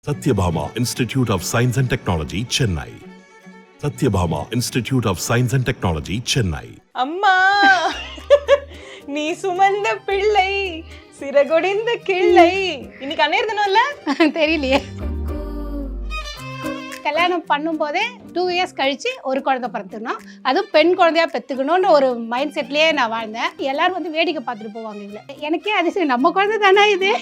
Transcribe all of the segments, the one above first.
Satyabhama Institute of Science and Technology, Chennai. Satyabhama Institute of Science and Technology, Chennai. அம்மா நீ சுமந்த பிள்ளை சிறகொடிந்த கிள்ளை. இன்னைக்கு அன்னையர் தினம்ல தெரியலையே. கல்யாணம் பண்ணும்போதே 2 இயர்ஸ் கழிச்சு ஒரு குழந்தை பிறந்துக்கணும், அதுவும் பெண் குழந்தையா பெற்றுக்கணுன்ற ஒரு மைண்ட் செட்லேயே நான் வாழ்ந்தேன். எல்லாரும் வந்து வேடிக்கை பார்த்துட்டு போவாங்க. இல்லை எனக்கே அதிசயம், நம்ம குழந்தை தானே இது.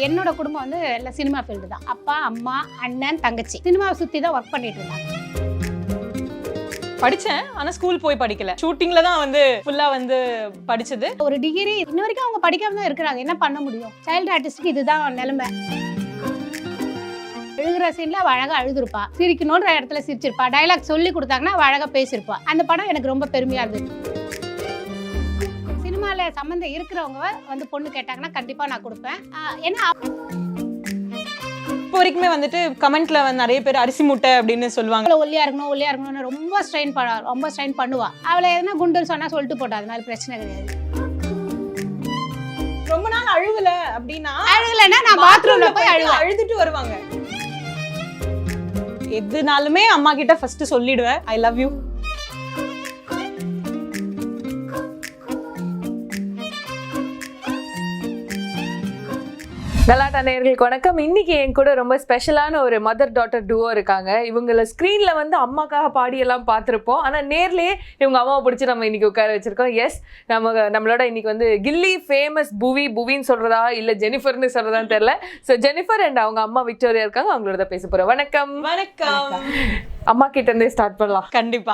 என்னோட குடும்பம் வந்து எல்லாம் சினிமா ஃபீல்டு தான். அப்பா அம்மா அண்ணன் தங்கச்சி சினிமாவை சுற்றி தான் ஒர்க் பண்ணிட்டு இருந்தாங்க. படிச்சேன், ஆனா ஸ்கூல் போய் படிக்கல. ஷூட்டிங்ல தான் வந்து ஃபுல்லா வந்து படிச்சது. ஒரு டிகிரி இன்ன வரைக்கும் அவங்க படிக்காம தான் இருக்கிறாங்க. என்ன பண்ண முடியும்? சைல்டு ஆர்டிஸ்டுக்கு இதுதான் நிலைமை. எழுதுற சீன்ல அவள் அழகா அழுதுருப்பா, சிரிக்கணுன்ற இடத்துல சிரிச்சிருப்பா, டைலாக் சொல்லி கொடுத்தாங்கன்னா அவள் அழகா பேசியிருப்பா. அந்த படம் எனக்கு ரொம்ப பெருமையா இருந்தது. சினிமால சம்மந்தம் இருக்கிறவங்க வந்து பொண்ணு கேட்டாங்கன்னா கண்டிப்பா நான் கொடுப்பேன். ஏன்னா இப்போ வரைக்குமே வந்துட்டு கமெண்ட்ல வந்து நிறைய பேர் அரிசி மூட்டை அப்படின்னு சொல்லுவாங்க. ஒல்லியா இருக்கணும்னு ரொம்ப ஸ்ட்ரெயின் பண்ணுவா. அவளை எதனா குண்டு சொன்னா சொல்லிட்டு போட்டா, அதனால பிரச்சனை கிடையாது. ரொம்ப நாள் அழுவல அப்படின்னா அழுகலைன்னா நான் பாத்ரூம்ல போய் அழுதுட்டு வருவாங்க. எதுனாலுமே அம்மா கிட்ட ஃபர்ஸ்ட் சொல்லிடுவேன், ஐ லவ் யூ. கலாட்டா நேயர்களுக்கு வணக்கம். இன்னைக்கு என் கூட ரொம்ப ஸ்பெஷலான ஒரு மதர் டாட்டர் டூவோ இருக்காங்க. இவங்கள ஸ்க்ரீன்ல வந்து அம்மாக்காக பாடியெல்லாம் பார்த்துருப்போம், ஆனால் நேர்லேயே இவங்க அம்மாவை பிடிச்சி நம்ம இன்னைக்கு உட்கார வச்சிருக்கோம். எஸ், நம்மளோட இன்னைக்கு வந்து கில்லி ஃபேமஸ் புவின்னு சொல்றதா இல்லை ஜெனிஃபர்னு சொல்றதான்னு தெரியல. ஸோ ஜெனிஃபர் அண்ட் அவங்க அம்மா விக்டோரியா இருக்காங்க, அவங்களோட தான் பேச போறோம். வணக்கம். வணக்கம். அம்மா கிட்ட இருந்தே ஸ்டார்ட் பண்ணலாம். கண்டிப்பா.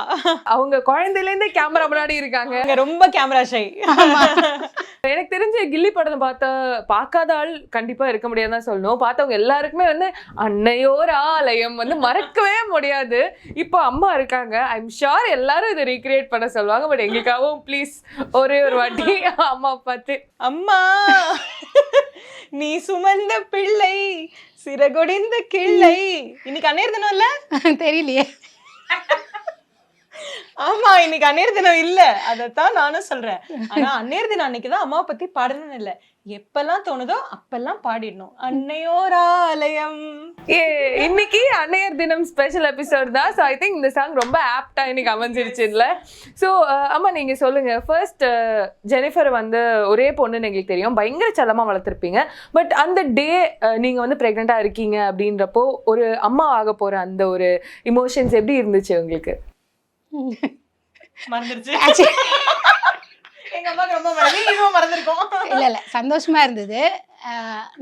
அவங்க குழந்தையிலேருந்தே கேமரா முன்னாடி இருக்காங்க, ரொம்ப கேமரா ஷை. எனக்கு தெரிஞ்ச கில்லி படம் பார்க்காத ஆள் கண்டிப்பா இருக்க முடியாதுதான் சொல்லணும். பார்த்தவங்க எல்லாருக்குமே வந்து அன்னையோர் ஆலயம் வந்து மறக்கவே முடியாது. இப்போ அம்மா இருக்காங்க, ஐ எம் ஷூர் எல்லாரும் இதை ரீக்ரியேட் பண்ண சொல்லுவாங்க. பட் எங்களுக்காகவும் ப்ளீஸ் ஒரே ஒரு வாட்டி அம்மா பார்த்து. அம்மா நீ சுமந்த பிள்ளை சிறகொடிந்த கிள்ளை. இன்னைக்கு அன்னையர் தினம்ல தெரியலையே. ஆமா, இன்னைக்கு அன்னையர் தினம் இல்ல, அதத்தான் நானும் சொல்றேன். ஆனா அன்னையர் தினம் அன்னைக்குதான் அம்மாவை பத்தி பாடணும்னு இல்ல, எப்பெல்லாம் தோணுதோ அப்பெல்லாம் பாடிடணும். அன்னையோர் ஆலயம். இன்னைக்கு அன்னையர் தினம் ஸ்பெஷல் எபிசோட் தான். ஸோ ஐ திங்க் இந்த சாங் ரொம்ப ஆப்டா இன்னைக்கு அமைஞ்சிருச்சு இல்லை? ஸோ அம்மா நீங்க சொல்லுங்க, ஃபர்ஸ்ட் ஜெனிஃபர் வந்து ஒரே பொண்ணுன்னு எங்களுக்கு தெரியும், பயங்கர செல்லமா வளர்த்துருப்பீங்க. பட் அந்த டே நீங்க வந்து பிரெக்னெண்டா இருக்கீங்க அப்படின்றப்போ ஒரு அம்மா ஆக போற அந்த ஒரு இமோஷன்ஸ் எப்படி இருந்துச்சு உங்களுக்கு? மறந்துருச்சு. எங்க அம்மாக்கு ரொம்ப மறந்துருக்கோம். இல்லை சந்தோஷமா இருந்தது.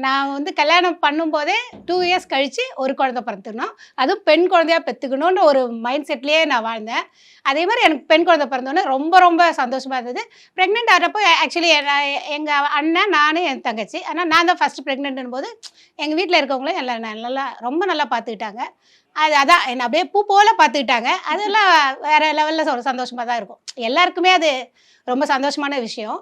நான் வந்து கல்யாணம் பண்ணும்போதே 2 இயர்ஸ் கழிச்சு ஒரு குழந்தை பிறந்துக்கணும், அதுவும் பெண் குழந்தையா பெற்றுக்கணுன்ற ஒரு மைண்ட் செட்லேயே நான் வாழ்ந்தேன். அதே மாதிரி எனக்கு பெண் குழந்தை பிறந்தோன்னே ரொம்ப சந்தோஷமா இருந்தது. ப்ரெக்னென்ட் ஆகிறப்போ ஆக்சுவலி எங்கள் அண்ணன், நான், என் தங்கச்சி, ஆனால் நான் தான் ஃபஸ்ட்டு ப்ரெக்னென்ட்னும் போது எங்கள் வீட்டில் இருக்கவங்களும் எல்லாம் ரொம்ப நல்லா பார்த்துக்கிட்டாங்க. அதான் என்னை அப்படியே பூ போல பார்த்துக்கிட்டாங்க. அதெல்லாம் வேறு லெவலில் ஒரு சந்தோஷமாக தான் இருக்கும். எல்லாருக்குமே அது ரொம்ப சந்தோஷமான விஷயம்.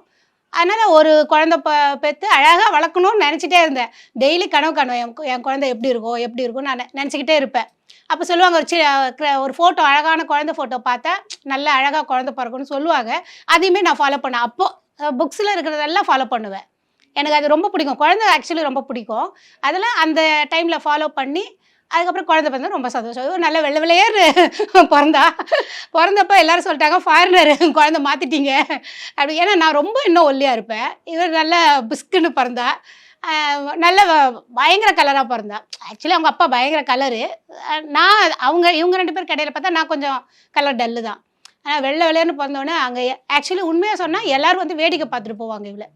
அதனால் ஒரு குழந்தை பெற்று அழகாக வளர்க்கணும்னு நினச்சிட்டே இருந்தேன். டெய்லி கனவு காணுவேன், என் குழந்தை எப்படி இருக்கும் நான் நினச்சிக்கிட்டே இருப்பேன். அப்போ சொல்லுவாங்க, ஒரு ஃபோட்டோ, அழகான குழந்தை ஃபோட்டோ பார்த்தா நல்லா அழகாக குழந்தை பிறக்கும்னு சொல்லுவாங்க. அதையுமே நான் ஃபாலோ பண்ணேன். அப்போது புக்ஸில் இருக்கிறதெல்லாம் ஃபாலோ பண்ணுவேன். எனக்கு அது ரொம்ப பிடிக்கும், குழந்தை ஆக்சுவலி ரொம்ப பிடிக்கும். அதெல்லாம் அந்த டைமில் ஃபாலோ பண்ணி அதுக்கப்புறம் குழந்தை பிறந்தா ரொம்ப சந்தோஷம். நல்ல வெள்ளையேறு பிறந்தப்போ எல்லாரும் சொல்லிட்டாங்க, ஃபாரினர் குழந்தை மாற்றிட்டீங்க அப்படி. ஏன்னா நான் ரொம்ப இன்னும் ஒல்லியாக இருப்பேன், இவர் நல்ல பிஸ்குன்னு பிறந்தா, நல்ல பயங்கர கலராக பிறந்தா. ஆக்சுவலி அவங்க அப்பா பயங்கர கலரு, இவங்க 2 பேர் கடையில் பார்த்தா நான் கொஞ்சம் கலர் டல்லு தான். ஆனால் வெள்ளையர்னு பிறந்தோடனே அங்கே ஆக்சுவலி உண்மையாக சொன்னால் எல்லோரும் வந்து வேடிக்கை பார்த்துட்டு போவாங்க இவளை.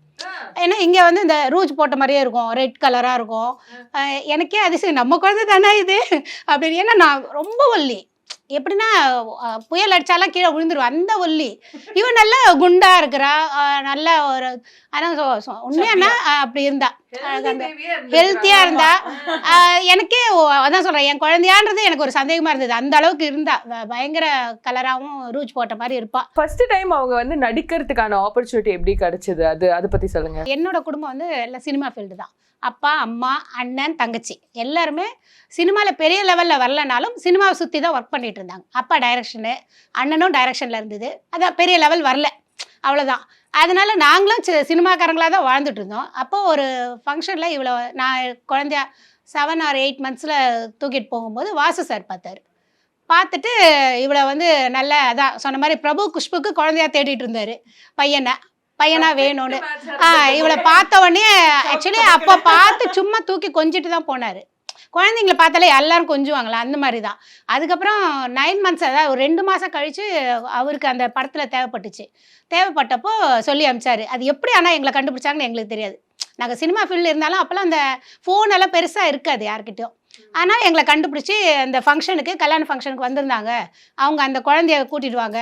ஏன்னா இங்கே வந்து இந்த ரூஜ் போட்ட மாதிரியே இருக்கும், ரெட் கலராக இருக்கும். எனக்கே அதிசயம், நம்ம குழந்தை தானே இது அப்படின்னு. ஏன்னா நான் ரொம்ப ஒல்லி, எப்படின்னா புயல் அடித்தாலாம் கீழே விழுந்துருவா, அந்த ஒல்லி. இவன் நல்லா குண்டாக இருக்கிறா, நல்ல ஒரு அதான் உண்மையானா அப்படி இருந்தா, ஹெல்த்தியாக இருந்தா. எனக்கே அதான் சொல்கிறேன், என் குழந்தையான்றது எனக்கு ஒரு சந்தேகமாக இருந்தது. அந்த அளவுக்கு இருந்தா, பயங்கர கலராகவும் ரூஜ் போட்ட மாதிரி இருப்பா. ஃபர்ஸ்ட் டைம் அவங்க வந்து நடிக்கிறதுக்கான ஆப்பர்ச்சுனிட்டி எப்படி கிடைச்சது, அதை பற்றி சொல்லுங்கள். என்னோட குடும்பம் வந்து எல்லாம் சினிமா ஃபீல்டு தான். அப்பா அம்மா அண்ணன் தங்கச்சி எல்லாருமே சினிமாவில் பெரிய லெவலில் வரலனாலும் சினிமாவை சுற்றி தான் ஒர்க் பண்ணிட்டு இருந்தாங்க. அப்பா டைரக்ஷனு, அண்ணனும் டைரக்ஷனில் இருந்தது. அதான் பெரிய லெவல் வரல. அவ்வளோதான். அதனால நாங்களும் சினிமாக்காரங்களாக தான் வாழ்ந்துட்டு இருந்தோம். அப்போ ஒரு ஃபங்க்ஷனில் இவ்வளோ நான் குழந்தையா 7 or 8 months தூக்கிட்டு போகும்போது வாசு சார் பார்த்தாரு. பார்த்துட்டு இவளை வந்து நல்ல அதான் சொன்ன மாதிரி பிரபு குஷ்புக்கு குழந்தையா தேடிட்டு இருந்தாரு பையனா வேணும்னு. இவளை பார்த்த உடனே ஆக்சுவலி அப்போ பார்த்து சும்மா தூக்கி கொஞ்சிட்டு தான் போனார். குழந்தைங்களை பார்த்தாலே எல்லாரும் கொஞ்சுவாங்களா அந்த மாதிரி தான். அதுக்கப்புறம் 9 months அதாவது ஒரு 2 மாதம் கழித்து அவருக்கு அந்த படத்தில் தேவைப்பட்டப்போ சொல்லி அனுப்பிச்சாரு. அது எப்படி ஆனால் எங்களை கண்டுபிடிச்சாங்கன்னு எங்களுக்கு தெரியாது. நாங்கள் சினிமா ஃபீல்டில் இருந்தாலும் அப்போல்லாம் அந்த ஃபோன் எல்லாம் பெருசாக இருக்காது யார்கிட்டையும். ஆனால் எங்களை கண்டுபிடிச்சி அந்த ஃபங்க்ஷனுக்கு கல்யாண ஃபங்க்ஷனுக்கு வந்திருந்தாங்க, அவங்க அந்த குழந்தைய கூட்டிட்டு வாங்க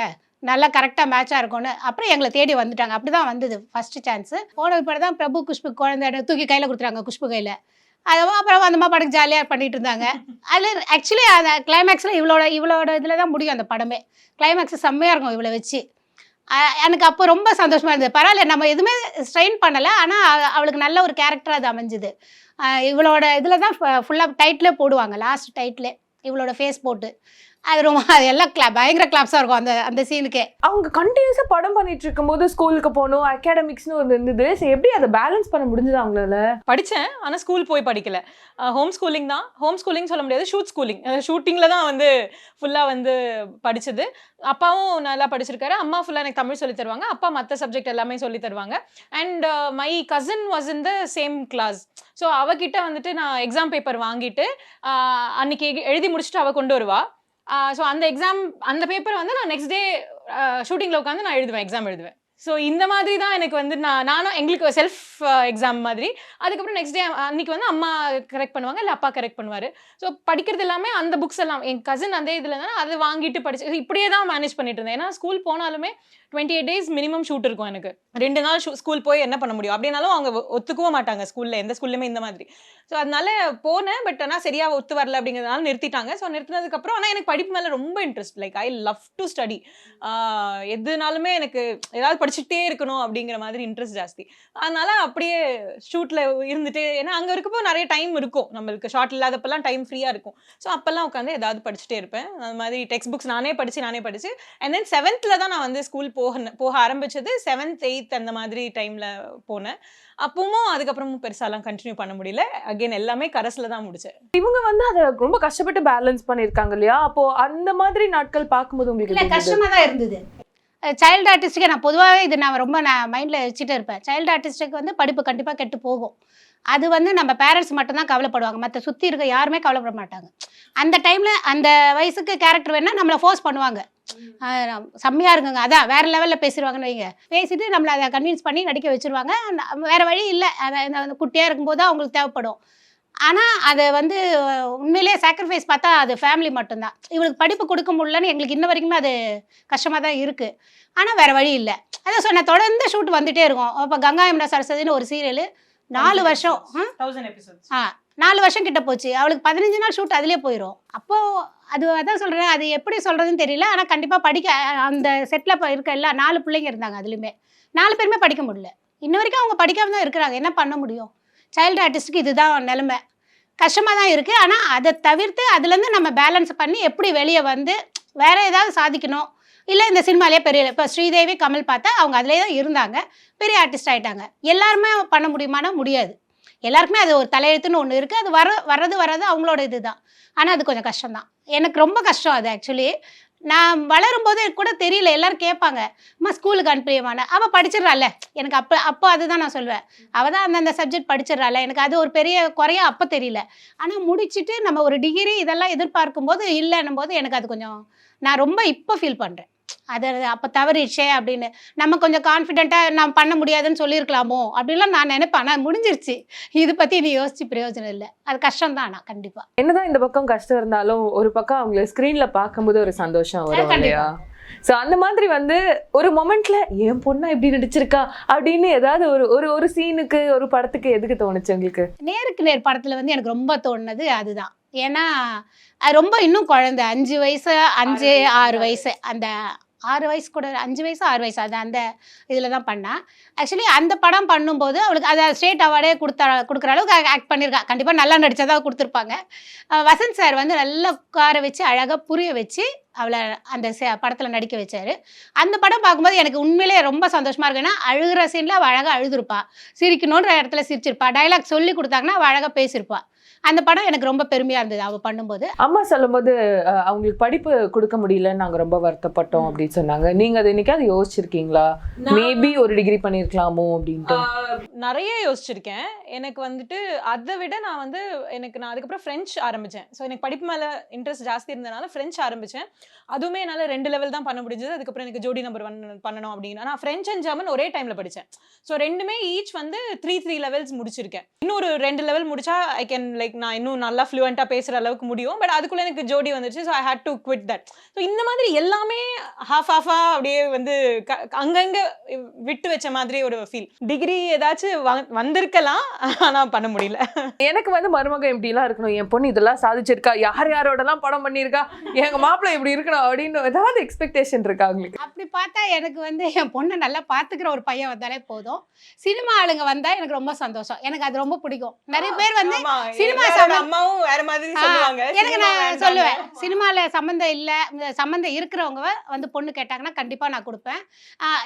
நல்லா கரெக்டாக மேட்சாக இருக்கும்னு. அப்புறம் எங்களை தேடி வந்துட்டாங்க. அப்படி தான் வந்தது ஃபஸ்ட்டு சான்ஸு. போன பிறகு தான் பிரபு குஷ்பு குழந்தை தூக்கி கையில் கொடுத்துறாங்க, குஷ்பு கையில். அதுவும் அப்புறம் அந்த மாதிரி படம் ஜாலியாக பண்ணிட்டு இருந்தாங்க. அதில் ஆக்சுவலி அந்த கிளைமேக்ஸில் இவளோட இதில் தான் முடியும் அந்த படமே. கிளைமேக்ஸ் செம்மையாக இருக்கும் இவளை வச்சு. எனக்கு அப்போ ரொம்ப சந்தோஷமாக இருந்தது. பரவாயில்ல, நம்ம எதுவுமே ஸ்ட்ரெயின் பண்ணலை, ஆனால் அவளுக்கு நல்ல ஒரு கேரக்டர் அது அமைஞ்சுது. இவளோட இதில் தான் ஃபுல்லாக டைட்டிலே போடுவாங்க, லாஸ்ட் டைட்டிலே இவளோட ஃபேஸ் போட்டு. அது ரொம்ப அது எல்லாம் பயங்கர கிளாப்ஸாக இருக்கும் அந்த சீனுக்கே. அவங்க கண்டினியூஸாக படம் பண்ணிட்டு இருக்கும்போது ஸ்கூலுக்கு போகணும், அகாடமிக்ஸ்னு ஒன்று இருந்தது. சரி, எப்படி அதை பேலன்ஸ் பண்ண முடிஞ்சது அவங்களால? படித்தேன், ஆனால் ஸ்கூல் போய் படிக்கல. ஹோம் ஸ்கூலிங் தான். ஹோம் ஸ்கூலிங் சொல்ல முடியாது, ஷூட்டிங்கில் தான் வந்து ஃபுல்லாக வந்து படித்தது. அப்பாவும் நல்லா படிச்சிருக்காரு, அம்மா ஃபுல்லாக எனக்கு தமிழ் சொல்லி தருவாங்க, அப்பா மற்ற சப்ஜெக்ட் எல்லாமே சொல்லி தருவாங்க. And my cousin was in the same class. So அவகிட்ட வந்துட்டு நான் எக்ஸாம் பேப்பர் வாங்கிட்டு அன்னைக்கு எழுதி முடிச்சுட்டு அவள் கொண்டு வருவா. ஸோ அந்த பேப்பரை வந்து நான் நெக்ஸ்ட் டே ஷூட்டிங்கில் உட்காந்து நான் எக்ஸாம் எழுதுவேன். ஸோ இந்த மாதிரி தான் எனக்கு வந்து நானும் எங்களுக்கு செல்ஃப் எக்ஸாம் மாதிரி. அதுக்கப்புறம் நெக்ஸ்ட் டே அன்னைக்கு வந்து அம்மா கரெக்ட் பண்ணுவாங்க, இல்லை அப்பா கரெக்ட் பண்ணுவார். ஸோ படிக்கிறது எல்லாமே அந்த புக்ஸ் எல்லாம் என் கசின் அந்த இதில் இருந்தால் அதை வாங்கிட்டு படிச்சு இப்படியே தான் மேனேஜ் பண்ணிட்டு இருந்தேன். ஏன்னா ஸ்கூல் போனாலுமே 28 days மினிமம் ஷூட் இருக்கும் எனக்கு. 2 நாள் ஸ்கூல் போய் என்ன பண்ண முடியும்? அப்படின்னாலும் அவங்க ஒத்துக்கவும் மாட்டாங்க ஸ்கூலில், எந்த ஸ்கூல்லையுமே இந்த மாதிரி. ஸோ அதனால போனேன், பட் ஆனால் சரியாக ஒத்து வரல அப்படிங்கிறதுனால நிறுத்திட்டாங்க. ஸோ நிறுத்தினதுக்கப்புறம் ஆனால் எனக்கு படிப்பு மேலே ரொம்ப interest. Like I love to study. எதுனாலுமே எனக்கு ஏதாவது படிச்சுட்டே இருக்கணும் அப்படிங்கிற மாதிரி இன்ட்ரெஸ்ட் ஜாஸ்தி. அதனால அப்படியே ஷூட்டில் இருந்துட்டு, ஏன்னா அங்கே இருக்கப்போ நிறைய டைம் இருக்கும், நம்மளுக்கு ஷார்ட் இல்லாதப்பெல்லாம் டைம் ஃப்ரீயாக இருக்கும். ஸோ அப்போல்லாம் உட்காந்து ஏதாவது படிச்சுட்டே இருப்பேன். அது மாதிரி டெக்ஸ்ட் புக்ஸ் நானே படித்து அண்ட் தென் 7th தான் நான் வந்து ஸ்கூல் போக ஆரம்பிச்சது. 7th 8th அந்த மாதிரி டைமில் போனேன். அப்பவும் அதுக்கப்புறமும் பெருசாலாம் கண்டினியூ பண்ண முடியல. அகைன் எல்லாமே கரஸில் தான் முடிச்சேன். இவங்க வந்து அதை ரொம்ப கஷ்டப்பட்டு பேலன்ஸ் பண்ணியிருக்காங்க இல்லையா? அப்போ அந்த மாதிரி நாட்கள் பார்க்கும்போது உங்களுக்கு கஷ்டமாக தான் இருந்தது. சைல்டு ஆர்டிஸ்ட்டுக்கு நான் பொதுவாகவே இது நான் மைண்டில் வச்சுட்டு இருப்பேன். சைல்டு ஆர்டிஸ்ட்டுக்கு வந்து படிப்பு கண்டிப்பாக கெட்டு போகும். அது வந்து நம்ம பேரண்ட்ஸ் மட்டும்தான் கவலைப்படுவாங்க, மற்ற சுற்றி இருக்க யாருமே கவலைப்பட மாட்டாங்க. அந்த டைமில் அந்த வயசுக்கு கேரக்டர் வேணால் நம்மளை ஃபோர்ஸ் பண்ணுவாங்க, செம்மையாக இருக்குங்க, அதான் வேறு லெவலில் பேசிடுவாங்கன்னு வைங்க. பேசிட்டு நம்மளை அதை கன்வின்ஸ் பண்ணி நடிக்க வச்சுருவாங்க. வேறு வழி இல்லை, அதை குட்டியாக இருக்கும்போது அவங்களுக்கு தேவைப்படும். ஆனால் அதை வந்து உண்மையிலே சாக்ரிஃபைஸ் பார்த்தா அது ஃபேமிலி மட்டும்தான். இவளுக்கு படிப்பு கொடுக்க முடியலன்னு எங்களுக்கு இன்ன வரைக்குமே அது கஷ்டமாக தான் இருக்குது. ஆனால் வேறு வழி இல்லை. அதான் சொன்ன தொடர்ந்து ஷூட் வந்துகிட்டே இருக்கும். இப்போ கங்கா யமுனா சரஸ்வதினு ஒரு சீரியல் 4 வருஷம் 1000 episodes 4 வருஷம் கிட்ட போச்சு. அவளுக்கு 15 நாள் ஷூட் அதிலே போயிடும். அப்போது அதான் சொல்கிறேன், அது எப்படி சொல்கிறதுன்னு தெரியல. ஆனால் கண்டிப்பாக படிக்க அந்த செட்டில் இருக்க எல்லாம் 4 பிள்ளைங்க இருந்தாங்க. அதுலேயுமே 4 பேருமே படிக்க முடியல. இன்ன வரைக்கும் அவங்க படிக்காம தான் இருக்கிறாங்க. என்ன பண்ண முடியும்? சைல்டு ஆர்டிஸ்ட்டுக்கு இதுதான் நிலைமை. கஷ்டமாக தான் இருக்குது. ஆனால் அதை தவிர்த்து அதுலேருந்து நம்ம பேலன்ஸ் பண்ணி எப்படி வெளியே வந்து வேறு ஏதாவது சாதிக்கணும். இல்லை இந்த சினிமாலேயே பெரிய இப்போ ஸ்ரீதேவி கமல் பார்த்தா அவங்க அதிலே தான் இருந்தாங்க, பெரிய ஆர்டிஸ்ட் ஆகிட்டாங்க. எல்லாருமே பண்ண முடியுமானா முடியாது. எல்லாருக்குமே அது ஒரு தலையெழுத்துன்னு ஒன்று இருக்குது. அது வர்றது அவங்களோட இது தான். ஆனால் அது கொஞ்சம் கஷ்டம்தான். எனக்கு ரொம்ப கஷ்டம் அது. ஆக்சுவலி நான் வளரும்போது கூட தெரியல. எல்லோரும் கேட்பாங்க, அம்மா ஸ்கூலுக்கு அனுப்பியமான அவள் படிச்சிடறாள். எனக்கு அப்போ அதுதான் நான் சொல்வேன், அவள் தான் அந்தந்த சப்ஜெக்ட் படிச்சிடறாள். எனக்கு அது ஒரு பெரிய குறையாக அப்போ தெரியல. ஆனால் முடிச்சுட்டு நம்ம ஒரு டிகிரி இதெல்லாம் எதிர்பார்க்கும்போது இல்லைன்னும் போது எனக்கு அது கொஞ்சம் நான் ரொம்ப இப்போ ஃபீல் பண்ணுறேன். அது அப்போ தவறிடுச்சே அப்படின்னு. நம்ம கொஞ்சம் கான்ஃபிடென்ட்டாக நான் பண்ண முடியாதுன்னு சொல்லியிருக்கலாமோ அப்படின்லாம் நான் நினைப்பேன். ஆனால் முடிஞ்சிருச்சு. இது பற்றி நீ யோசிச்சு பிரயோஜனம் இல்லை. அது கஷ்டம் தான். ஆனால் கண்டிப்பாக என்னதான் இந்த பக்கம் கஷ்டம் இருந்தாலும் ஒரு பக்கம் அவங்கள ஸ்க்ரீனில் பார்க்கும்போது ஒரு சந்தோஷம் வரும் இல்லையா? ஸோ அந்த மாதிரி வந்து ஒரு மொமெண்ட்ல என் பொண்ணா இப்படி நடிச்சிருக்கா அப்படின்னு ஏதாவது ஒரு சீனுக்கு ஒரு படத்துக்கு எதுக்கு தோணுச்சு உங்களுக்கு? நேருக்கு நேர் படத்தில் வந்து எனக்கு ரொம்ப தோணுனது அதுதான். ஏன்னா அது ரொம்ப இன்னும் குழந்தை 5 வயசு 5 6 வயசு 6 வயசு கூட 5 வயசு 6 வயசு அது அந்த இதில் தான் பண்ணா. ஆக்சுவலி அந்த படம் பண்ணும்போது அவளுக்கு அதை ஸ்டேட் அவார்டே கொடுக்குற அளவுக்கு ஆக்ட் பண்ணியிருக்கா. கண்டிப்பாக நல்லா நடித்ததாக கொடுத்துருப்பாங்க. வசந்த் சார் வந்து நல்லா உட்கார வச்சு அழகாக புரிய வச்சு அவளை அந்த படத்தில் நடிக்க வச்சார். அந்த படம் பார்க்கும்போது எனக்கு உண்மையிலே ரொம்ப சந்தோஷமாக இருக்கு. ஏன்னா அழுகிற சீனில் அவள் அழகாக அழுதுருப்பா, சிரிக்கணுன்ற இடத்துல சிரிச்சிருப்பா, டைலாக் சொல்லி கொடுத்தாங்கன்னா அவள் அழகாக பேசியிருப்பா. அந்த படம் எனக்கு ரொம்ப பெருமையாக இருந்தது அவள் பண்ணும்போது. அம்மா சொல்லும்போது அவங்களுக்கு படிப்பு கொடுக்க முடியலன்னு நாங்கள் ரொம்ப வருத்தப்பட்டோம் அப்படின்னு சொன்னாங்க. நீங்கள் அதை என்னைக்காவது யோசிச்சிருக்கீங்களா? மேபி ஒரு டிகிரி பண்ணியிருக்கலாமோ அப்படின்ட்டு. நிறைய யோசிச்சிருக்கேன். எனக்கு வந்துட்டு அதை விட நான் அதுக்கப்புறம் ஃப்ரெஞ்ச் ஆரம்பித்தேன். ஸோ எனக்கு படிப்பு மேலே இன்ட்ரெஸ்ட் ஜாஸ்தி இருந்ததுனால ஃப்ரெஞ்ச் ஆரம்பித்தேன். அதுவுமே என்னால் 2 லெவல் தான் பண்ண முடிஞ்சது. அதுக்கப்புறம் எனக்கு ஜோடி நம்பர் 1 பண்ணணும் அப்படின்னு. நான் ஃப்ரெஞ்ச் அண்ட் ஜெர்மன் ஒரே டைமில் படித்தேன். ஸோ ரெண்டுமே ஈச் வந்து 3 லெவல்ஸ் முடிச்சிருக்கேன். இன்னொரு 2 லெவல் முடிச்சா ஐ கேன் நான் இன்னும் நல்லா ஃப்ளூவெண்ட்டாக பேசுகிற அளவுக்கு முடியும். பட் அதுக்குள்ளே எனக்கு ஜோடி வந்துருச்சு. So I had to quit that. So இந்த மாதிரி எல்லாமே ஹாஃபாக அப்படியே வந்து அங்கங்கே விட்டு வச்ச மாதிரி ஒரு ஃபீல். டிகிரி ஏதாச்சும் வந்திருக்கலாம், ஆனால் பண்ண முடியல. எனக்கு வந்து மருமக எப்படிலாம் இருக்கணும், என் பொண்ணு இதெல்லாம் சாதிச்சிருக்கா, யாரோடலாம் படம் பண்ணியிருக்கா, எங்கள் மாப்பிள்ளை இப்படி இருக்கணும் அப்படின்னு ஏதாவது எக்ஸ்பெக்டேஷன் இருக்கா உங்களுக்கு? அப்படி பார்த்தா எனக்கு வந்து என் பொண்ணை நல்லா பார்த்துக்கிற ஒரு பையன் வந்தாலே போதும். சினிமா ஆளுங்க வந்தால் எனக்கு ரொம்ப சந்தோஷம். எனக்கு அது ரொம்ப பிடிக்கும். நிறைய பேர் வந்து சினிமா அம்மாவும் வேற மாதிரி சொல்லுவாங்க. எனக்கு நான் சொல்லுவேன், சினிமால சம்மந்தம் இல்லை, சம்மந்தம் இருக்கிறவங்க வந்து பொண்ணு கேட்டாங்கன்னா கண்டிப்பா நான் கொடுப்பேன்.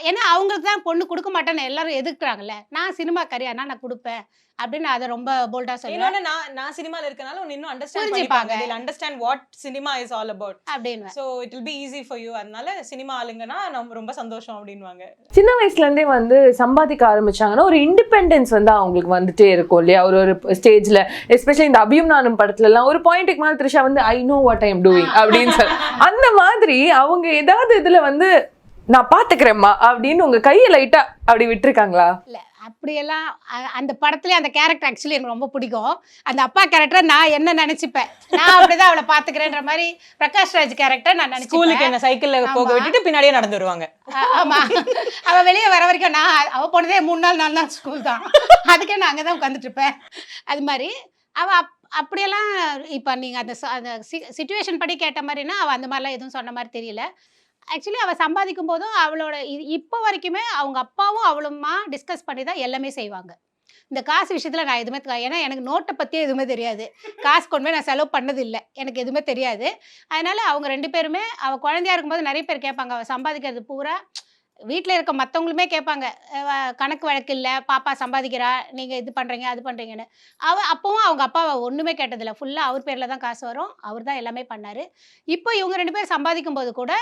ஏன்னா அவங்களுக்கு தான் பொண்ணு கொடுக்க மாட்டேன்னு எல்லாரும் எதிர்க்கிறாங்கல்ல. நான் சினிமா கரியானா நான் கொடுப்பேன் அப்படின்னு அதை ரொம்ப போல்டா சொல்லுவேன். நான் சினிமால இருக்கனால இன்னும் அண்டர்ஸ்டாண்ட் பண்ணிப்பாங்க. they will understand what cinema is all about அப்படின்னு. so it will be easy for you. அதனால சினிமா ஆளுங்கன்னா நம்ம ரொம்ப சந்தோஷம் அப்படின்வாங்க. சின்ன வயசுல இருந்தே வந்து சம்பாதிக்க ஆரம்பிச்சாங்கன்னா ஒரு இண்டிபெண்டன்ஸ் வந்து அவங்களுக்கு வந்துட்டே இருக்கும் இல்லையா? ஒரு ஸ்டேஜ்ல எஸ்பெஷலி இந்த அபியும் நானும் படத்துல எல்லாம் ஒரு பாயிண்ட்டுக்கு மேல த்ரிஷா வந்து I know what I am doing அப்படின்னு சொல்லி அந்த மாதிரி அவங்க ஏதாவது இதுல வந்து நான் பாத்துக்கிறேம்மா அப்படின்னு உங்க கையை லைட்டா அப்படி விட்டுருக்காங்களா? இல்ல அப்படியெல்லாம் அந்த படத்துலேயே அந்த கேரக்டர் ஆக்சுவலி எனக்கு ரொம்ப பிடிக்கும். அந்த அப்பா கேரக்டர் நான் என்ன நினைச்சுப்பேன், நான் அப்படிதான் அவளை பாத்துக்கிறேன்ற மாதிரி பிரகாஷ் ராஜ் கேரக்டர் நான் நினைச்சேன். ஸ்கூலுக்கு என்ன சைக்கிள்ல போக விட்டுட்டு பின்னாடியே நடந்து வருவாங்க. ஆமா, அவ வெளியே வர வரைக்கும் அவ போனதே 3 நாள் 4 நாள் ஸ்கூல் தான். அதுக்கே நான் அங்கதான் உட்காந்துட்டு இருப்பேன். அது மாதிரி அவ அப்படியெல்லாம் இப்போ நீங்கள் அந்த சிச்சுவேஷன் படி கேட்ட மாதிரினா அவள் அந்த மாதிரிலாம் எதுவும் சொன்ன மாதிரி தெரியல. ஆக்சுவலி அவள் சம்பாதிக்கும் போதும் அவளோட இப்போ வரைக்குமே அவங்க அப்பாவும் அவளுமா டிஸ்கஸ் பண்ணி தான் எல்லாமே செய்வாங்க. இந்த காசு விஷயத்தில் நான் எதுவுமே ஏன்னா எனக்கு நோட்டை பற்றியே எதுவுமே தெரியாது, காசு கொண்டு போய் நான் செலவு பண்ணது இல்லை, எனக்கு எதுவுமே தெரியாது. அதனால் அவங்க 2 பேருமே அவள் குழந்தையா இருக்கும்போது நிறைய பேர் கேட்பாங்க, அவள் சம்பாதிக்கிறது பூரா வீட்டில் இருக்க மற்றவங்களுமே கேட்பாங்க, கணக்கு வழக்கு இல்லை, பாப்பா சம்பாதிக்கிறா, நீங்கள் இது பண்ணுறீங்க அது பண்ணுறீங்கன்னு. அப்போவும் அவங்க அப்பாவை ஒன்றுமே கேட்டதில்லை, ஃபுல்லாக அவர் பேரில் தான் காசு வரும், அவர் தான் எல்லாமே பண்ணார். இப்போ இவங்க 2 பேரும் சம்பாதிக்கும் போது கூட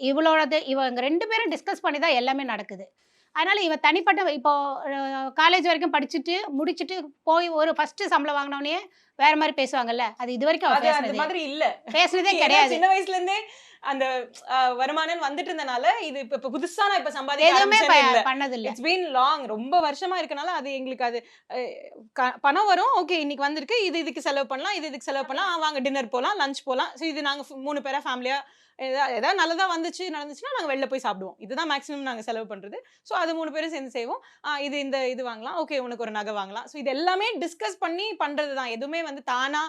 இவங்க 2 பேரும் டிஸ்கஸ் பண்ணி தான் எல்லாமே நடக்குது. அதனால் இவன் தனிப்பட்ட இப்போ காலேஜ் வரைக்கும் படிச்சுட்டு முடிச்சுட்டு போய் ஒரு ஃபஸ்ட்டு சம்பளம் வாங்கினோடனே வேற மாதிரி பேசுவாங்கல்ல, அது இது வரைக்கும் அந்த மாதிரி இல்லை, பேசுனதே கிடையாது. சின்ன வயசுலேருந்தே அந்த வருமானம் வந்துட்டு இருந்தனால இது இப்ப புதுசா நான் இப்ப சம்பாதிக்க பண்ணதில்லை. இட்ஸ் பீன் லாங், ரொம்ப வருஷமா இருக்கனால அது எங்களுக்கு அது பணம் வரும், ஓகே இன்னைக்கு வந்திருக்கு, இதுக்கு செலவு பண்ணலாம், இதுக்கு செலவு பண்ணலாம், வாங்க டின்னர் போகலாம், லஞ்ச் போகலாம். ஸோ இது நாங்க 3 பேரா ஃபேமிலியா ஏதாவது நல்லதா நடந்துச்சுன்னா நாங்கள் வெளில போய் சாப்பிடுவோம். இதுதான் மேக்ஸிமம் நாங்கள் செலவு பண்ணுறது. ஸோ அது 3 பேரும் சேர்ந்து செய்வோம். இது வாங்கலாம், ஓகே உனக்கு ஒரு நகை வாங்கலாம். ஸோ இது எல்லாமே டிஸ்கஸ் பண்ணி பண்ணுறது தான். எதுவுமே வந்து தானா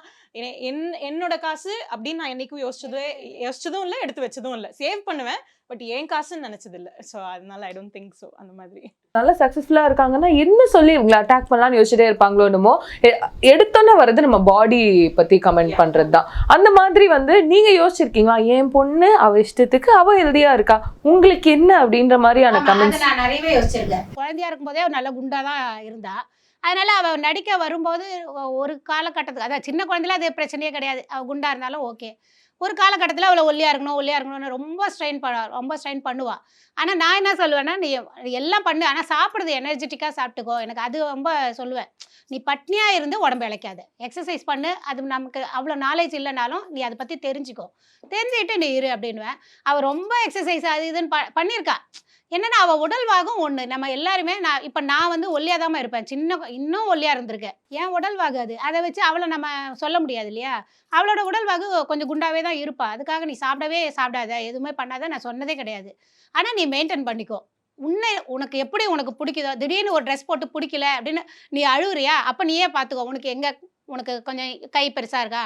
என்னோட காசு அப்படின்னு நான் என்னைக்கும் யோசிச்சதும் இல்லை, எடுத்து வச்சதும் இல்லை. சேவ் பண்ணுவேன், பட் ஏன் காசுன்னு நினச்சது இல்லை. ஸோ அதனால ஐ டோன்ட் திங்க் ஸோ. அந்த மாதிரி நல்லா சக்ஸஸ்ஃபுல்லாக இருக்காங்கன்னா என்ன சொல்லி இவங்களை அட்டாக் பண்ணலான்னு யோசிச்சுட்டே இருப்பாங்களோ என்னமோ. எடுத்தோன்னே வர்றது நம்ம பாடி பற்றி கமெண்ட் பண்ணுறது தான். அந்த மாதிரி வந்து நீங்கள் யோசிச்சிருக்கீங்களா, என் பொண்ணு அவள் இஷ்டத்துக்கு அவள் ஹெல்தியாக இருக்கா, உங்களுக்கு என்ன அப்படின்ற மாதிரியான கமெண்ட்ஸ்? நான் நிறையவே யோசிச்சிருக்கேன். குழந்தையா இருக்கும்போதே அவள் நல்ல குண்டாக தான் இருந்தா. அதனால அவள் நடிக்க வரும்போது ஒரு காலகட்டத்துக்கு, அதான் சின்ன குழந்தைல அது பிரச்சனையே கிடையாது, அவள் குண்டா இருந்தாலும் ஓகே. ஒரு காலகட்டத்தில் அவளை ஒல்லியாக இருக்கணும்னு ரொம்ப ஸ்ட்ரெயின் பண்ணுவாள். ஆனால் நான் என்ன சொல்லுவேன்னா, நீ எல்லாம் பண்ணு, ஆனால் சாப்பிட்றது எனர்ஜெட்டிக்காக சாப்பிட்டுக்கோ. எனக்கு அது ரொம்ப சொல்லுவேன், நீ பட்னியாக இருந்து உடம்பு இழைக்காது, எக்ஸசைஸ் பண்ணு. அது நமக்கு அவ்வளோ நாலேஜ் இல்லைனாலும் நீ அதை பற்றி தெரிஞ்சுக்கிட்டு நீ இரு அப்படின்வேன். அவள் ரொம்ப எக்ஸசைஸ் அது இதுன்னு பண்ணியிருக்கா. என்னன்னா அவள் உடல்வாகும் ஒன்று, நம்ம எல்லாருமே இப்போ நான் வந்து ஒல்லியாக தான் இருப்பேன், இன்னும் ஒல்லியாக இருந்திருக்கேன். ஏன் உடல்வாகு அது, அதை வச்சு அவளை நம்ம சொல்ல முடியாது இல்லையா. அவளோட உடல்வாகு கொஞ்சம் குண்டாவே தான் இருப்பா. அதுக்காக நீ சாப்பிடாத, எதுவுமே பண்ணாத நான் சொன்னதே கிடையாது. ஆனால் நீ மெயின்டைன் பண்ணிக்கோ. உனக்கு எப்படி உனக்கு பிடிக்குதோ, திடீர்னு ஒரு ட்ரெஸ் போட்டு பிடிக்கல அப்படின்னு நீ அழுகுறியா, அப்போ நீயே பார்த்துக்கோ, உனக்கு எங்கே உனக்கு கொஞ்சம் கை பெருசாக இருக்கா,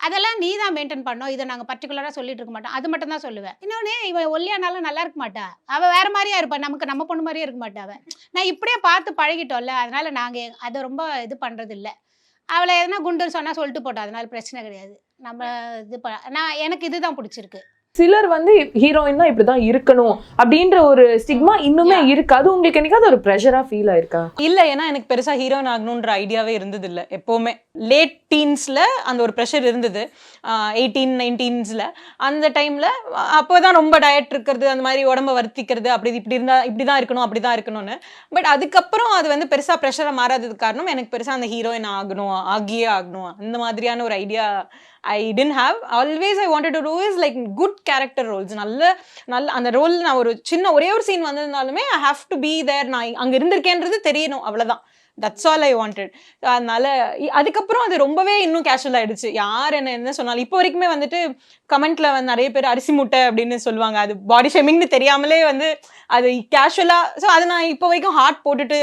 அதெல்லாம் நீ தான் மெயின்டைன் பண்ணோம், இதை நாங்கள் பர்டிகுலராக சொல்லிட்டு இருக்க மாட்டோம், அது மட்டும் தான் சொல்லுவேன். இன்னொன்று இவன் ஒல்லியானாலும் நல்லா இருக்க மாட்டா, அவள் வேறு மாதிரியா இருப்பா, நமக்கு நம்ம பொண்ணு மாதிரியே இருக்க மாட்டா அவள். நான் இப்படியே பார்த்து பழகிட்டோம்ல, அதனால் நாங்கள் அதை ரொம்ப இது பண்ணுறது இல்லை. அவளை எதனா குண்டுன்னு சொன்னால் சொல்லிட்டு போட்டோம், அதனால பிரச்சனை கிடையாது. நம்ம எனக்கு இதுதான் பிடிச்சிருக்கு. சிலர் வந்து ஹீரோயின் தான் இப்படிதான் இருக்கணும் அப்படின்ற ஒரு ஸ்டிக்மா இன்னுமே இருக்கு. அது உங்களுக்கு என்னைக்காவது ஒரு ப்ரெஷரா ஃபீல் ஆயிருக்கா? இல்ல, ஏன்னா எனக்கு பெருசா ஹீரோயின் ஆகணுன்ற ஐடியாவே இருந்தது இல்ல. எப்பவுமே லேட் டீன்ஸ்ல அந்த ஒரு ப்ரெஷர் இருந்தது. 18, 19ஸ்ல அந்த டைம்ல அப்போதான் ரொம்ப டயட் இருக்கிறது, அந்த மாதிரி உடம்ப வருத்திக்கிறது, அப்படி இப்படிதான் இருக்கணும் அப்படிதான் இருக்கணும்னு. பட் அதுக்கப்புறம் அது வந்து பெருசா ப்ரெஷரா மாறாததுக்கு காரணம் எனக்கு பெருசா அந்த ஹீரோயின் ஆகியே ஆகணும் அந்த மாதிரியான ஒரு idea I didn't have. Always I wanted to do is like good character roles. நல்ல அந்த ரோல் நான் ஒரே ஒரு scene வந்திருந்தாலுமே I have to be there. நான் அங்க இருந்திருக்கேன்றது தெரியணும், அவ்வளவுதான். That's all I wanted. அதனால அதுக்கப்புறம் அது ரொம்பவே இன்னும் கேஷுவல் ஆயிடுச்சு. யார் என்ன சொன்னாலும் இப்போ வரைக்குமே வந்துட்டு கமெண்ட்ல வந்து நிறைய பேர் அரிசி முட்டை அப்படின்னு சொல்லுவாங்க. அது பாடி ஷேமிங்னு தெரியாமலே வந்து அது கேஷுவலா. ஸோ அதை நான் இப்போ வரைக்கும் ஹார்ட் போட்டுட்டு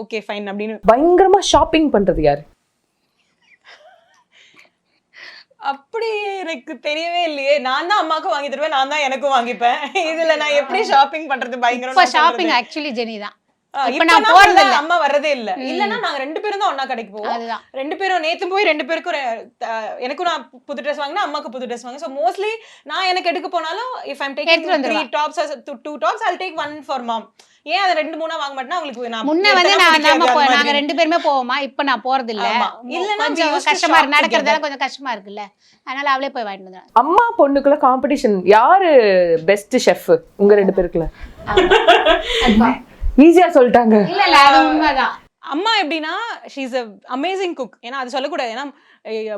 ஓகே ஃபைன் அப்படின்னு. பயங்கரமா ஷாப்பிங் பண்றது யாரு? அப்படி எனக்கு தெரியவே இல்லையே. நான் தான் அம்மாக்கும் வாங்கி தருவேன், நான் தான் எனக்கும் வாங்கிப்பேன். இதுல நான் எப்படி ஷாப்பிங் பண்றது? பயங்கரமா ஷாப்பிங் ஆக்சுவலி ஜெனி தான். இப்ப நான் போறது இல்ல, அம்மா வர்றதே இல்ல. இல்லன்னா நாங்க 2 பேரும் தான் ஒண்ணா கடைக்கு போவோம். 2 பேரும் நேத்து போய் 2 பேருக்கும் எனக்கும் நான் புது ட்ரெஸ் வாங்கினா அம்மாக்கு புது ட்ரெஸ் வாங்க. சோ மோஸ்ட்லி நான் எனக்கு எடுக்க போனாலும் if I'm taking 3 tops or 2 tops I'll take one for mom. ஏன் அத 2-3 வாங்க மாட்டேனா உங்களுக்கு நான் முன்ன வந்து நாங்க 2 பேருமே போவோமா, இப்ப நான் போறது இல்ல. இல்லன்னா கஷ்டமா இருக்கு, நடக்கிறதால கொஞ்சம் கஷ்டமா இருக்குல்ல, அதனால அவளே போய் வாங்கிட்டு வந்தா. அம்மா பொண்ணுக்குள்ள காம்படிஷன் யாரு பெஸ்ட் ஷெஃப் உங்க 2 பேருக்குள்ள? ஈஸியா சொல்லிட்டாங்க. இல்ல இல்ல அது உண்மைதான். அம்மா எப்படின்னா she is a amazing cook. ஏன்னா அது சொல்லக்கூடாது, ஏன்னா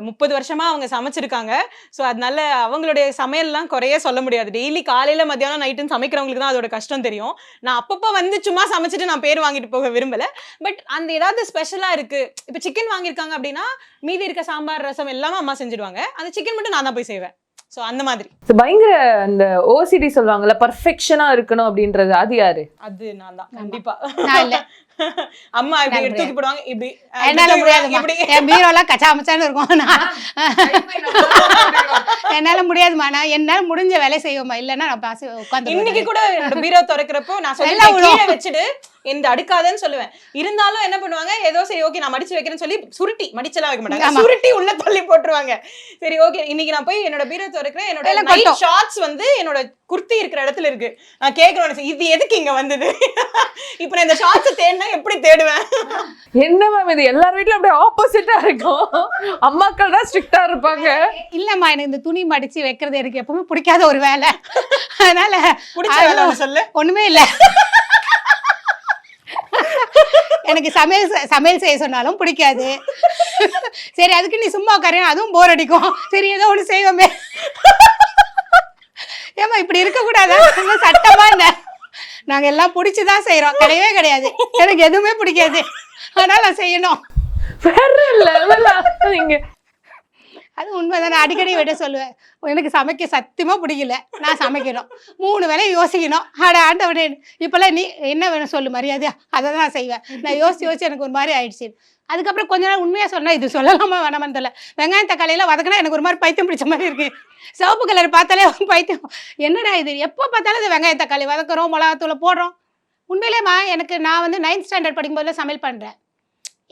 30 வருஷமா அவங்க சமைச்சிருக்காங்க. ஸோ அதனால அவங்களுடைய சமையல்லாம் குறைய சொல்ல முடியாது. டெய்லி காலையில மத்தியானம் நைட்டுன்னு சமைக்கிறவங்களுக்கு தான் அதோட கஷ்டம் தெரியும். நான் அப்பப்போ வந்து சும்மா சமைச்சிட்டு நான் பேர் வாங்கிட்டு போக விரும்பல. பட் அந்த ஏதாவது ஸ்பெஷலா இருக்கு, இப்போ சிக்கன் வாங்கியிருக்காங்க அப்படின்னா மீதி இருக்க சாம்பார் ரசம் எல்லாமே அம்மா செஞ்சிடுவாங்க. அந்த சிக்கன் மட்டும் நான் தான் போய் செய்வேன். சோ அந்த மாதிரி பயங்கர அந்த ஓசிடி சொல்லுவாங்கல்ல, பர்ஃபெக்ஷனா இருக்கணும் அப்படின்றது, அது யாரு? அது நான் தான் கண்டிப்பா. நான் இல்ல, அம்மா இப்படி எடுத்து தூக்கி போடுவாங்க, இப்படி என்னால முடியாதுமா, என் பீரோலாம் கச்சாமச்சான்னு இருக்கும். என்னால முடியாதுமா, நான் என்னால முடிஞ்ச வேலை செய்வோமா, இல்லன்னா நான் உட்காந்து. இன்னைக்கு கூட பீரோ திறக்கிறப்போ நான் சொல்லுவேன் வச்சுட்டு இந்த அடுக்காதன்னு சொல்லுவேன். இருந்தாலும் என்ன பண்ணுவாங்க, ஏதோ சரி ஓகே நான் மடிச்சு வைக்கிறேன்னு சொல்லி சுருட்டி மடிச்செல்லாம் வைக்க மாட்டாங்க, சுருட்டி உள்ள தள்ளி போட்டுருவாங்க. சரி ஓகே இன்னைக்கு நான் போய் என்னோட பீரோ திறக்கிறேன், என்னோட நைட் ஷார்ட்ஸ் வந்து என்னோட குர்த்தி இருக்கிற இடத்துல இருக்கு. நான் கேட்கறேன் இது எதுக்கு இங்க வந்தது? இப்ப நான் இந்த ஷார்ட்ஸ் தேடினா எப்படி தேடுவேன்? என்ன மேம் இது எல்லார் வீட்லயும் அப்படியே ஆப்போசிட்டா இருக்கும். அம்மாக்கள் தான் ஸ்ட்ரிக்ட்டா இருப்பாங்க. இல்லம்மா, எனக்கு இந்த துணி மடிச்சு வைக்கிறது எனக்கு எப்பவுமே பிடிக்காத ஒரு வேலை. அதனால பிடிச்ச வேலை சொல்லு. ஒண்ணுமே இல்ல, எனக்கு சமையல் செய்ய சொன்னாலும் பிடிக்காது. சரி அதுக்கு நீ சும்மா உட்காரு, அதுவும் போர் அடிக்கும். சரி ஏதோ ஒண்ணு செய்வோமே. ஏமா இப்படி இருக்க கூடாதா? சட்டமா என்ன, நாங்க எல்லாம் பிடிச்சுதான் செய்யறோம், கிடையவே கிடையாது. எனக்கு எதுவுமே பிடிக்காது, அதனால நான் செய்யணும். அது உண்மைதான். நான் அடிக்கடி விட சொல்லுவேன், எனக்கு சமைக்க சத்தியமா பிடிக்கல, நான் சமைக்கணும், 3 வேலையும் யோசிக்கணும். ஆண்டவனே இப்பெல்லாம் நீ என்ன வேணும் சொல்லு, மரியாதையா அதை தான் நான் செய்வேன். நான் யோசிச்சு எனக்கு ஒரு மாதிரி ஆயிடுச்சு. அதுக்கப்புறம் கொஞ்ச நாள் உண்மையா சொன்னா, இது சொல்லலாமா வேணாமான்னு தெரியல, வெங்காயம் தக்காளியெல்லாம் வதக்கினா எனக்கு ஒரு மாதிரி பைத்தியம் பிடிச்ச மாதிரி இருக்கு. சிவப்பு கலர் பார்த்தாலே பைத்தியம், என்னடா இது எப்போ பார்த்தாலும் இது வெங்காயம் தக்காளி வதக்குறோம், மிளகாத்தூளை போடுறோம். உண்மையிலேம்மா எனக்கு நான் வந்து 9th ஸ்டாண்டர்ட் படிக்கும்போதுல சமையல் பண்ணுறேன்.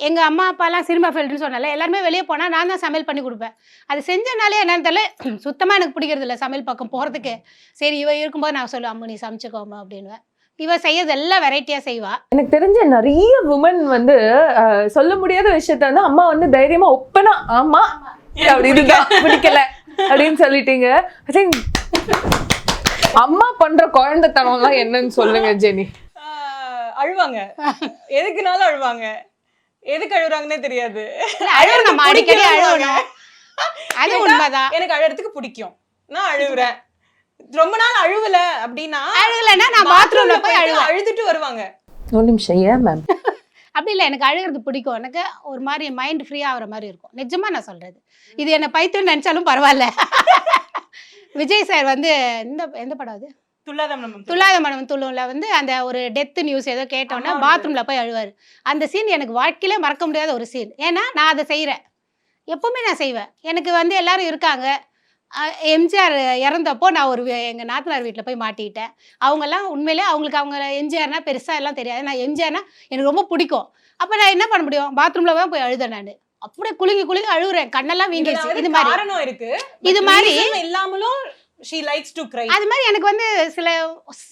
எங்கள் அம்மா அப்பாலாம் சினிமா ஃபீல்டுன்னு சொன்னால எல்லாருமே வெளியே போனால் நான் தான் சமையல் பண்ணி கொடுப்பேன். அது செஞ்சனாலே என்னன்னு தெரியல, சுத்தமாக எனக்கு பிடிக்கிறது இல்லை சமையல் பக்கம் போகிறதுக்கு. சரி இவ இருக்கும்போது நான் சொல்லுவேன், அம்மா நீ சமைச்சுக்கோமா அப்படின்னுவேன். இவ செய்யறது எல்லாம் வெரைட்டியாக செய்வா. எனக்கு தெரிஞ்ச நிறைய உமன் வந்து சொல்ல முடியாத விஷயத்த வந்து அம்மா வந்து தைரியமா ஒப்பனா ஆமா அப்படி இதுதான் பிடிக்கல அப்படின்னு சொல்லிட்டீங்க. ஐ திங்க் அம்மா பண்ற குழந்தைத்தனம்லாம் என்னன்னு சொல்லுங்க ஜெனி. அழுவாங்க, எதுக்குனாலும் அழுவாங்க, எதுக்கு அழுகுறாங்கன்னே தெரியாது. அடிக்கடி அழுவணும், அது உண்மைதான். எனக்கு அழுறதுக்கு பிடிக்கும், நான் அழுகுறேன். ரொம்ப நாள் அழுவல அப்படின்னா, அழுகலன்னா நான் பாத்ரூம்ல போய் அழுதுட்டு வருவாங்க. ஒரு நிமிஷம், ஏன் மேம்? அப்படி இல்லை, எனக்கு அழுகிறது பிடிக்கும். எனக்கு ஒரு மாதிரி மைண்ட் ஃப்ரீ ஆகிற மாதிரி இருக்கும். நிஜமா நான் சொல்றது, இது என்ன பைத்தியம் நினைச்சாலும் பரவாயில்ல. விஜய் சார் வந்து எந்த படம் அது, துல்லாத மனம் துள்ளும்ல வந்து அந்த ஒரு டெத் நியூஸ் ஏதோ கேட்டோன்னா பாத்ரூம்ல போய் அழுவாரு. அந்த சீன் எனக்கு வாழ்க்கையிலே மறக்க முடியாத ஒரு சீன். ஏன்னா நான் அதை செய்கிறேன், எப்போவுமே நான் செய்வேன். எனக்கு வந்து எல்லாரும் இருக்காங்க. எம்ஜிஆர் இறந்தப்போ நான் எங்கள் நாத்தனார் வீட்டில் போய் மாட்டிக்கிட்டேன். அவங்கெல்லாம் உண்மையிலே அவங்க எம்ஜிஆர்னா பெருசாக எல்லாம் தெரியாது. நான் எம்ஜிஆர்னா எனக்கு ரொம்ப பிடிக்கும். அப்போ நான் என்ன பண்ண முடியும், பாத்ரூமில் தான் போய் அழுதேன். நான் அப்படியே குலுங்கி அழுகுறேன், கண்ணெல்லாம் வீங்கிடுச்சு. இது மாதிரி காரணம் இருக்கு, இது மாதிரி இல்லாமலும் she likes to cry. அது மாதிரி எனக்கு வந்து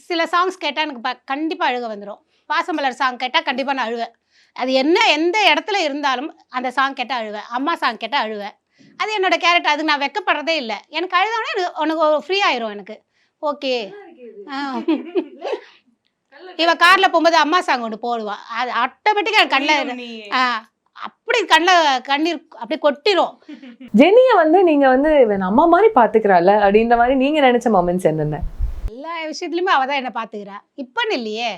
சில சாங்ஸ் கேட்டால் எனக்கு கண்டிப்பாக அழுக வந்துடும். பாசமலர் சாங் கேட்டால் கண்டிப்பாக நான் அழுவேன். அது எந்த இடத்துல இருந்தாலும் அந்த சாங் கேட்டால் அழுவேன். அம்மா சாங் கேட்டால் அழுவேன். அது என்னோட கேரக்டர். அதுக்கு நான் வெக்கப்படுறதே இல்லை. எனக்கு அழுதோடனே உனக்கு ஃப்ரீ ஆயிரும். எனக்கு ஓகே. இவ காரில் போகும்போது அம்மா சாங் ஒன்று போடுவான். அது ஆட்டோமேட்டிக்காக எனக்கு கண்ணில் அப்படி கண்ணீர் அப்படியே கொட்டிரும். ஜெனியை வந்து நீங்க வந்து அம்மா மாதிரி பாத்துக்கிறாள் அப்படின்ற மாதிரி நீங்க நினைச்ச மொமெண்ட்ஸ் என்னென்ன? எல்லா விஷயத்துலையுமே அவள் தான் என்னை பார்த்துக்கிறா. இப்போன்னு இல்லையே,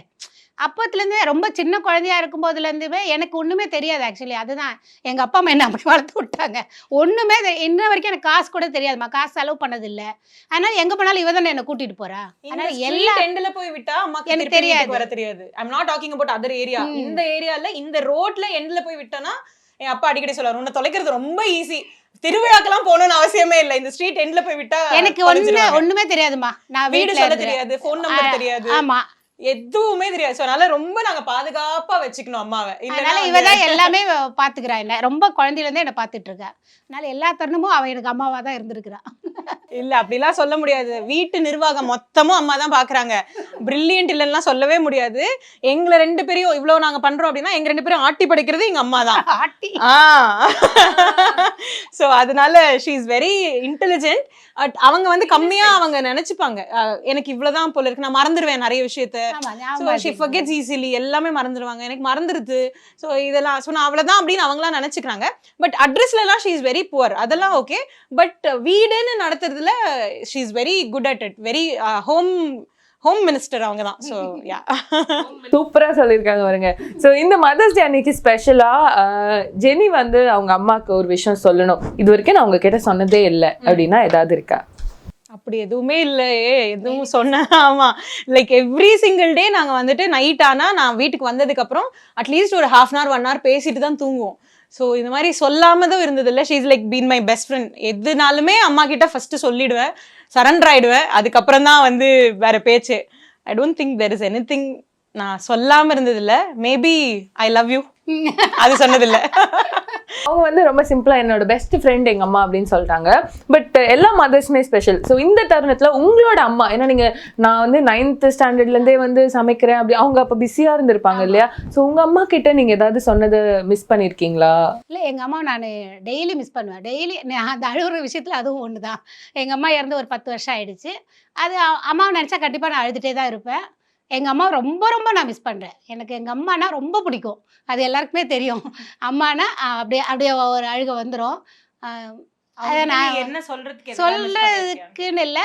அப்பத்துலேருந்தே ரொம்ப சின்ன குழந்தையா இருக்கும் போதுலேருந்துமே எனக்கு ஒன்றுமே தெரியாது. ஆக்சுவலி அதுதான் எங்கள் அப்பா அம்மா என்ன அப்படி வளர்த்து விட்டாங்க. ஒன்றுமே இன்ன வரைக்கும் எனக்கு காசு கூட தெரியாதுமா, காசு செலவு பண்ணதில்லை. அதனால எங்கே போனாலும் இவ தானே என்னை கூட்டிகிட்டு போகிறா. அதனால எல்லா எண்டில் போய் விட்டா அம்மாக்கு எனக்கு தெரியாது. வர தெரியாது. I'm not talking about other area. இந்த ஏரியால இந்த ரோட்ல எண்டில் போய் விட்டனா என் அப்பா அடிக்கடி சொல்லுவார், உன்னை தொலைக்கிறது ரொம்ப ஈஸி, திருவிழாக்கெல்லாம் போகணும்னு அவசியமே இல்லை, இந்த ஸ்ட்ரீட் எண்ட்ல போய் விட்டா. எனக்கு ஒண்ணுமே தெரியாதுமா. நான் வீடு சொல்ல தெரியாது, போன் நம்பர் தெரியாது, ஆமா எதுவுமே தெரியாது. ஸோ அதனால ரொம்ப நாங்க பாதுகாப்பா வச்சுக்கணும் அம்மாவை. அதனால இவதான் எல்லாமே பாத்துக்கிறா. என்ன ரொம்ப குழந்தையில இருந்தே என்ன பாத்துட்டு இருக்கா. அதனால எல்லா தருணமும் அவ எனக்கு அம்மாவா தான் இருந்திருக்கிறா. இல்ல அப்படிலாம் சொல்ல முடியாது. வீட்டு நிர்வாகம் மொத்தமும் அம்மா தான் பாக்குறாங்க. பிரில்லியன்ட் இல்லைன்னா சொல்லவே முடியாது. எங்களை 2 பேரையும் இவ்வளவு நாங்க பண்றோம் அப்படின்னா எங்க 2 பேரும் ஆட்டி படிக்கிறது எங்க அம்மா தான். ஆட்டி. ஸோ அதனால ஷீ இஸ் வெரி இன்டெலிஜென்ட். அவங்க வந்து கம்மியா அவங்க நினைச்சுப்பாங்க, எனக்கு இவ்வளவுதான் போல இருக்கு, நான் மறந்துடுவேன் நிறைய விஷயத்த. She forgets easily. எல்லாமே மறந்துடுவாங்க, எனக்கு மறந்துருது. ஸோ இதெல்லாம் ஸோ நான் அவ்வளவுதான் அப்படின்னு அவங்களாம் நினைச்சுக்கிறாங்க. பட் அட்ரஸ்ல எல்லாம் ஷீ இஸ் வெரி புவர், அதெல்லாம் ஓகே. பட் வீடுன்னு நடத்துறதுல she is very good at it. Very home minister அவங்க தான். ஸோ யா, சூப்பரா சொல்லியிருக்காங்க பாருங்க. ஸோ இந்த மதர்ஸ் டே அன்னைக்கு ஸ்பெஷலா ஜெனி வந்து அவங்க அம்மாவுக்கு ஒரு விஷயம் சொல்லணும், இது வரைக்கும் நான் உங்க கிட்ட சொன்னதே இல்லை அப்படின்னா ஏதாவது இருக்கா? அப்படி எதுவுமே இல்லையே, எதுவும் சொன்ன. ஆமா, லைக் எவ்ரி சிங்கிள் டே நாங்க வந்துட்டு நைட் ஆனா நான் வீட்டுக்கு வந்ததுக்கு அப்புறம் அட்லீஸ்ட் ஒரு 1/2 hour 1 hour பேசிட்டு தான் தூங்குவோம். ஸோ இந்த மாதிரி சொல்லாமதான் இருந்தது இல்லை. She is like been my best friend. எதுனாலுமே அம்மா கிட்ட ஃபர்ஸ்ட் சொல்லிடுவேன், சரண்டர் ஆயிடுவேன். அதுக்கப்புறம் தான் வந்து வேற பேச்சு. I don't think there is anything நான் சொல்லாம இருந்தது இல்லை. மேபி ஐ லவ் யூ அது சொன்னதில்லை. அவங்க வந்து ரொம்ப சிம்பிளா என்னோட பெஸ்ட் ஃப்ரெண்ட் எங்க அம்மா அப்படின்னு சொல்லிட்டாங்க. பட் எல்லா மதர்ஸுமே ஸ்பெஷல். ஸோ இந்த தருணத்துல உங்களோட அம்மா, ஏன்னா நீங்க நான் வந்து 9th standardலேருந்தே வந்து சமைக்கிறேன் அப்படி, அவங்க அப்ப பிஸியா இருந்திருப்பாங்க இல்லையா? ஸோ உங்க அம்மா கிட்ட நீங்க ஏதாவது சொன்னதை மிஸ் பண்ணிருக்கீங்களா? இல்லை, எங்க அம்மா நான் டெய்லி மிஸ் பண்ணுவேன். டெய்லி அந்த அழுகுற விஷயத்துல அதுவும் ஒன்று தான். எங்க அம்மா இறந்து ஒரு 10 வருஷம் ஆயிடுச்சு. அது அம்மாவை நினைச்சா கண்டிப்பா நான் அழுதுட்டே தான் இருப்பேன். எங்கள் அம்மா ரொம்ப ரொம்ப நான் மிஸ் பண்ணுறேன். எனக்கு எங்கள் அம்மானா ரொம்ப பிடிக்கும், அது எல்லாருக்குமே தெரியும். அம்மானா அப்படியே ஒரு அழுகை வந்துடும். அதை நான் என்ன சொல்கிறதுக்குன்னு இல்லை,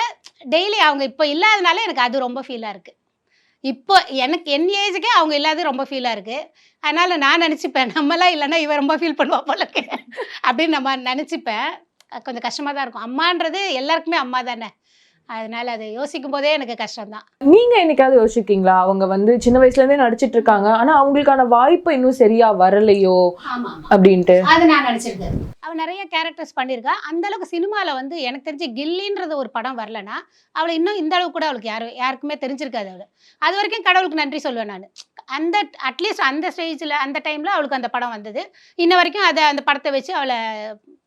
டெய்லி அவங்க இப்போ இல்லாதனால எனக்கு அது ரொம்ப ஃபீலாக இருக்குது. இப்போ எனக்கு என் ஏஜுக்கே அவங்க இல்லாத ரொம்ப ஃபீலாக இருக்குது. அதனால் நான் நினச்சிப்பேன், நம்மளாம் இல்லைன்னா இவன் ரொம்ப ஃபீல் பண்ணுவா போல இருக்கு அப்படின்னு நம்ம நினச்சிப்பேன். கொஞ்சம் கஷ்டமாக தான் இருக்கும். அம்மான்றது எல்லாருக்குமே அம்மா தானே, அதனால அதை யோசிக்கும் போதே எனக்கு கஷ்டம்தான். நீங்க என்னைக்காவது யோசிச்சிருக்கீங்களா, அவங்க வந்து சின்ன வயசுல இருந்தே நடிச்சிட்டு இருக்காங்க, ஆனா அவங்களுக்கான வாய்ப்பு இன்னும் சரியா வரலையோ அப்படின்ட்டு? அது நான் நினைச்சிருக்கேன். அவள் நிறைய கேரக்டர்ஸ் பண்ணியிருக்கா. அந்த அளவுக்கு சினிமாவில் வந்து எனக்கு தெரிஞ்சு கில்லின்றது ஒரு படம் வரலன்னா அவளை இன்னும் இந்த அளவுக்கு கூட அவளுக்கு யாருக்குமே தெரிஞ்சிருக்காது. அவள் அது வரைக்கும் கடவுளுக்கு நன்றி சொல்லுவேன் நான். அந்த அட்லீஸ்ட் அந்த ஸ்டேஜில் அந்த டைமில் அவளுக்கு அந்த படம் வந்தது. இன்ன வரைக்கும் அந்த படத்தை வச்சு அவளை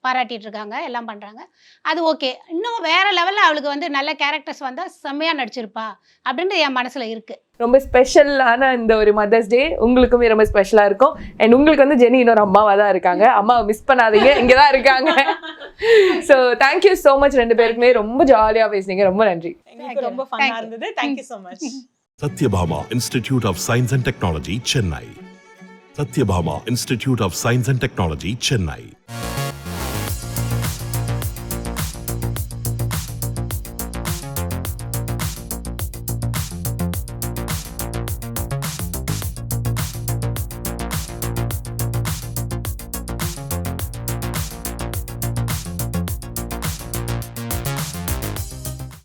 பாராட்டிட்டு இருக்காங்க, எல்லாம் பண்ணுறாங்க. அது ஓகே. இன்னும் வேற லெவலில் அவளுக்கு வந்து நல்ல கேரக்டர்ஸ் வந்தால் செம்மையாக நடிச்சிருப்பா அப்படின்ட்டு என் மனசில் இருக்குது. ரொம்ப ஸ்பெஷலான இந்த ஒரு மதர்ஸ் டே உங்களுக்குமே ரொம்ப ஸ்பெஷலாக இருக்கும். அண்ட் உங்களுக்கு வந்து ஜெனி இன்னொரு அம்மாவாக தான் இருக்காங்க. அம்மாவை மிஸ் பண்ணாதீங்க, இங்கே தான் இருக்காங்க. ஸோ தேங்க்யூ ஸோ மச் 2 பேருக்குமே. ரொம்ப ஜாலியாக பேசுனீங்க, ரொம்ப நன்றி. ரொம்ப ஃபன்னாக இருந்தது. Thank you so much. Satyabhama Institute of Science and Technology, Chennai. Satyabhama Institute of Science and Technology, Chennai.